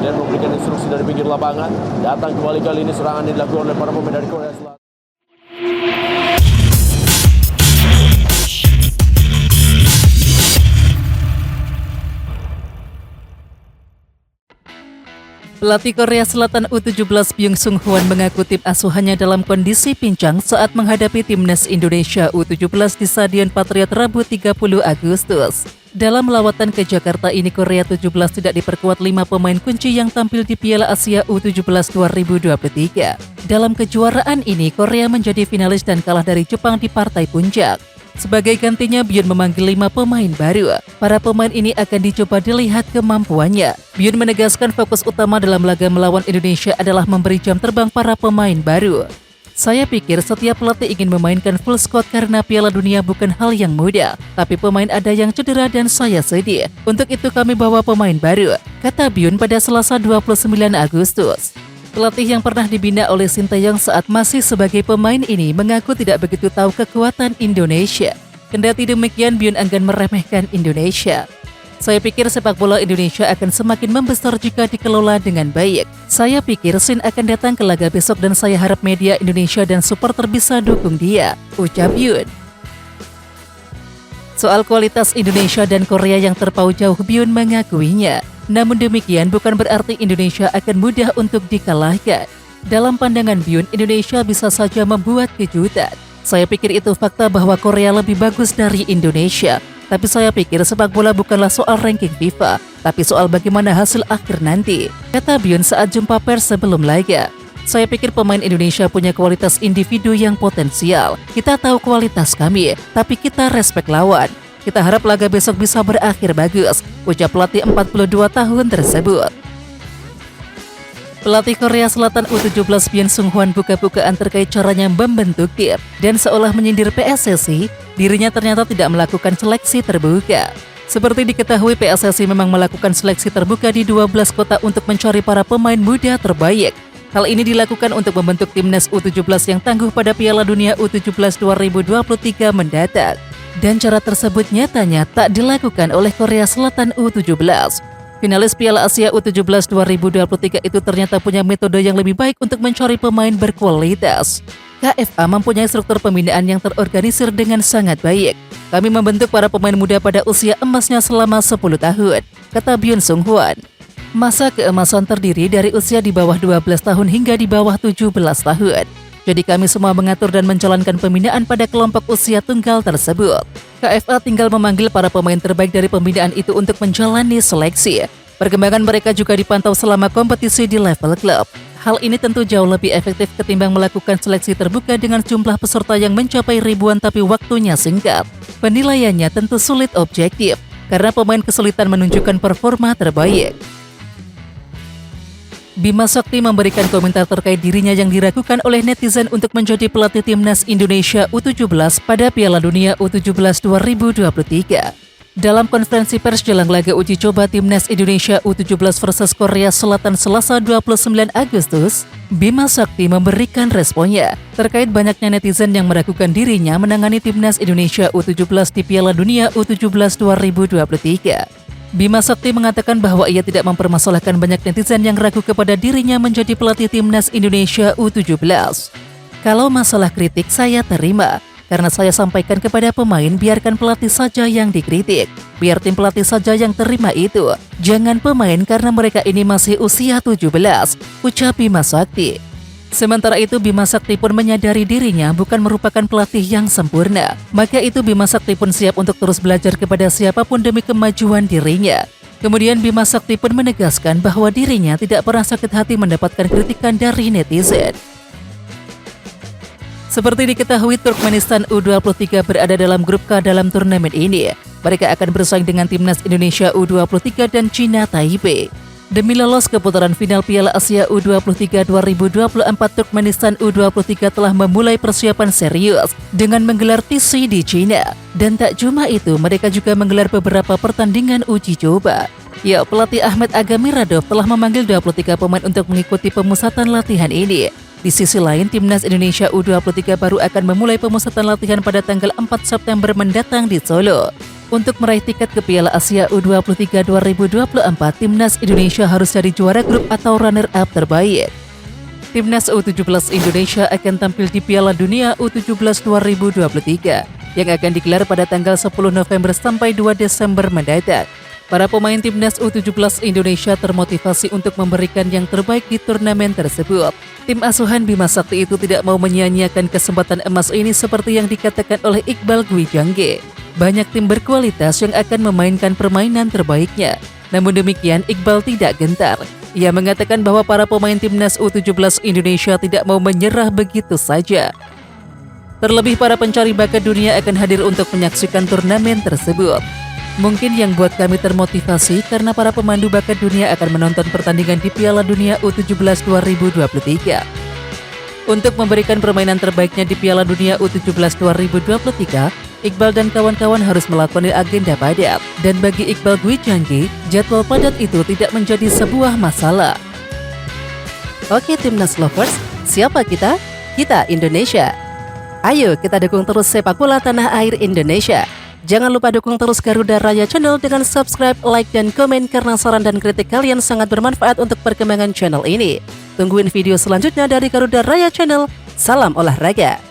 dan memberikan instruksi dari pinggir lapangan. Datang kembali kali ini serangan yang dilakukan oleh para pemain dari Korea Selatan. Pelatih Korea Selatan U17 Byung Sung Hwan mengaku tim asuhannya dalam kondisi pincang saat menghadapi timnas Indonesia U17 di Stadion Patriot Rabu 30 Agustus. Dalam lawatan ke Jakarta ini, Korea 17 tidak diperkuat 5 pemain kunci yang tampil di Piala Asia U17 2023. Dalam kejuaraan ini, Korea menjadi finalis dan kalah dari Jepang di partai puncak. Sebagai gantinya, Byun memanggil 5 pemain baru. Para pemain ini akan dicoba dilihat kemampuannya. Byun menegaskan fokus utama dalam laga melawan Indonesia adalah memberi jam terbang para pemain baru. Saya pikir setiap pelatih ingin memainkan full squad karena Piala Dunia bukan hal yang mudah. Tapi pemain ada yang cedera dan saya sedih. Untuk itu kami bawa pemain baru, kata Byun pada Selasa 29 Agustus. Pelatih yang pernah dibina oleh Sinteyong saat masih sebagai pemain ini mengaku tidak begitu tahu kekuatan Indonesia. Kendati demikian, Byun enggan meremehkan Indonesia. Saya pikir sepak bola Indonesia akan semakin membesar jika dikelola dengan baik. Saya pikir Shin akan datang ke laga besok dan saya harap media Indonesia dan supporter bisa dukung dia, ucap Byun. Soal kualitas Indonesia dan Korea yang terpaut jauh, Byun mengakuinya. Namun demikian bukan berarti Indonesia akan mudah untuk dikalahkan. Dalam pandangan Byun, Indonesia bisa saja membuat kejutan. Saya pikir itu fakta bahwa Korea lebih bagus dari Indonesia. Tapi saya pikir sepak bola bukanlah soal ranking FIFA, tapi soal bagaimana hasil akhir nanti, kata Byun saat jumpa pers sebelum laga. Saya pikir pemain Indonesia punya kualitas individu yang potensial. Kita tahu kualitas kami, tapi kita respek lawan. Kita harap laga besok bisa berakhir bagus, ucap pelatih 42 tahun tersebut. Pelatih Korea Selatan U17 Byun Sung Hwan buka-bukaan terkait caranya membentuk tim dan seolah menyindir PSSI, dirinya ternyata tidak melakukan seleksi terbuka. Seperti diketahui, PSSI memang melakukan seleksi terbuka di 12 kota untuk mencari para pemain muda terbaik. Hal ini dilakukan untuk membentuk timnas U17 yang tangguh pada Piala Dunia U17 2023 mendatang. Dan cara tersebut nyatanya tak dilakukan oleh Korea Selatan U17. Finalis Piala Asia U17 2023 itu ternyata punya metode yang lebih baik untuk mencari pemain berkualitas. KFA mempunyai struktur pembinaan yang terorganisir dengan sangat baik. Kami membentuk para pemain muda pada usia emasnya selama 10 tahun, kata Byun Sung Hwan. Masa keemasan terdiri dari usia di bawah 12 tahun hingga di bawah 17 tahun. Jadi kami semua mengatur dan menjalankan pembinaan pada kelompok usia tunggal tersebut. KFA tinggal memanggil para pemain terbaik dari pembinaan itu untuk menjalani seleksi. Perkembangan mereka juga dipantau selama kompetisi di level klub. Hal ini tentu jauh lebih efektif ketimbang melakukan seleksi terbuka dengan jumlah peserta yang mencapai ribuan tapi waktunya singkat. Penilaiannya tentu sulit objektif, karena pemain kesulitan menunjukkan performa terbaik. Bima Sakti memberikan komentar terkait dirinya yang diragukan oleh netizen untuk menjadi pelatih timnas Indonesia U17 pada Piala Dunia U17 2023. Dalam konferensi pers jelang laga uji coba timnas Indonesia U17 versus Korea Selatan Selasa 29 Agustus, Bima Sakti memberikan responnya terkait banyaknya netizen yang meragukan dirinya menangani timnas Indonesia U17 di Piala Dunia U17 2023. Bima Sakti mengatakan bahwa ia tidak mempermasalahkan banyak netizen yang ragu kepada dirinya menjadi pelatih timnas Indonesia U17. Kalau masalah kritik saya terima, karena saya sampaikan kepada pemain biarkan pelatih saja yang dikritik. Biar tim pelatih saja yang terima itu. Jangan pemain karena mereka ini masih usia 17, ucap Bima Sakti. Sementara itu, Bima Sakti pun menyadari dirinya bukan merupakan pelatih yang sempurna. Maka itu Bima Sakti pun siap untuk terus belajar kepada siapapun demi kemajuan dirinya. Kemudian Bima Sakti pun menegaskan bahwa dirinya tidak pernah sakit hati mendapatkan kritikan dari netizen. Seperti diketahui, Turkmenistan U23 berada dalam grup K dalam turnamen ini. Mereka akan bersaing dengan timnas Indonesia U23 dan Cina Taipei. Demi lolos ke putaran final Piala Asia U23 2024, Turkmenistan U23 telah memulai persiapan serius dengan menggelar TC di Cina. Dan tak cuma itu, mereka juga menggelar beberapa pertandingan uji coba. Ya, pelatih Ahmed Agamiradov telah memanggil 23 pemain untuk mengikuti pemusatan latihan ini. Di sisi lain, timnas Indonesia U23 baru akan memulai pemusatan latihan pada tanggal 4 September mendatang di Solo. Untuk meraih tiket ke Piala Asia U23 2024, Timnas Indonesia harus jadi juara grup atau runner-up terbaik. Timnas U17 Indonesia akan tampil di Piala Dunia U17 2023 yang akan digelar pada tanggal 10 November sampai 2 Desember mendatang. Para pemain Timnas U17 Indonesia termotivasi untuk memberikan yang terbaik di turnamen tersebut. Tim asuhan Bima Sakti itu tidak mau menyia-nyiakan kesempatan emas ini seperti yang dikatakan oleh Iqbal Gwijangge. Banyak tim berkualitas yang akan memainkan permainan terbaiknya. Namun demikian, Iqbal tidak gentar. Ia mengatakan bahwa para pemain Timnas U17 Indonesia tidak mau menyerah begitu saja. Terlebih para pencari bakat dunia akan hadir untuk menyaksikan turnamen tersebut. Mungkin yang buat kami termotivasi karena para pemandu bakat dunia akan menonton pertandingan di Piala Dunia U17 2023. Untuk memberikan permainan terbaiknya di Piala Dunia U17 2023, Iqbal dan kawan-kawan harus melakoni agenda padat. Dan bagi Iqbal Gwijangge, jadwal padat itu tidak menjadi sebuah masalah. Oke Timnas Lovers, siapa kita? Kita Indonesia. Ayo kita dukung terus sepak bola tanah air Indonesia. Jangan lupa dukung terus Garuda Raya Channel dengan subscribe, like, dan komen karena saran dan kritik kalian sangat bermanfaat untuk perkembangan channel ini. Tungguin video selanjutnya dari Garuda Raya Channel. Salam olahraga.